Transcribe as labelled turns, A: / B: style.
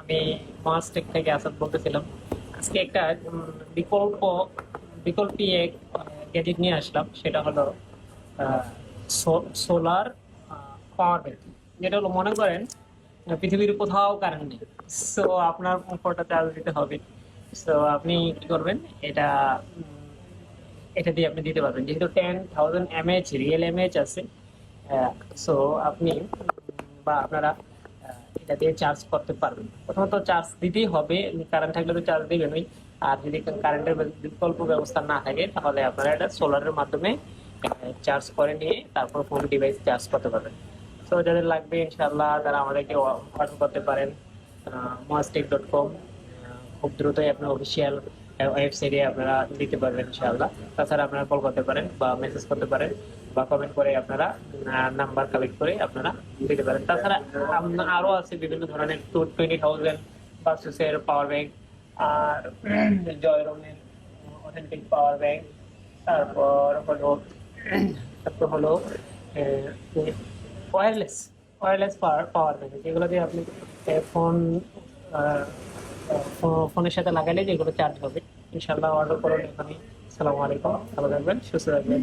A: আমি মাস্টেক থেকে আসাদ বলতেছিলাম। আজকে একটা বিকল্প বিকল্পী এক গ্যাজেট নিয়ে আসলাম, সেটা হলো সোলার পাওয়ার ব্যাংক। যেটা হলো, মনে করেন পৃথিবীর কোথাও কারেন্ট নেই, সো আপনার ফোনটা চার্জ দিতে হবে। সো আপনি কি করবেন, এটা এটা দিয়ে আপনি দিতে পারবেন, যেহেতু 10,000 mAh রিয়েল এমএএইচ আছে। সো আপনি বা আপনারা এটা দিয়ে চার্জ করতে পারবেন। প্রথমত চার্জ দিতেই হবে, কারেন্ট থাকলে তো চার্জ দিবেনই। আর যদি কারেন্টের বিকল্প ব্যবস্থা না থাকে, তাহলে আপনারা এটা সোলারের মাধ্যমে চার্জ করে নিয়ে তারপর ফোন ডিভাইস চার্জ করতে পারবেন। তো যাদের লাগবে ইনশাআল্লাহ তারা আমাদেরকে অর্ডার করতে পারেন moastic.com। খুব দ্রুতই আপনার অফিসিয়াল ওয়েবসাইটে আপনারা দিতে পারবেন ইনশাআল্লাহ। তাছাড়া আপনারা কল করতে পারেন বা মেসেজ করতে পারেন বা কমেন্ট করে আপনারা নাম্বার কালেক্ট করে আপনারা দিতে পারেন। তাছাড়া আরো আছে বিভিন্ন ধরনের 20,000 ভার্সেসের পাওয়ার ব্যাংক, আর জয়রনের অথেন্টিক পাওয়ার ব্যাংক। তারপর হলো তারপর হলো ওয়্যারলেস ওয়্যারলেস পাওয়ার পাওয়ার ব্যাংক, যেগুলো দিয়ে আপনি ফোন ফোনের সাথে লাগাইলে যেগুলো চার্জ হবে। ইনশাল্লাহ অর্ডার করুন এখানে। আসসালামু আলাইকুম, ভালো থাকবেন, সুস্থ থাকবেন।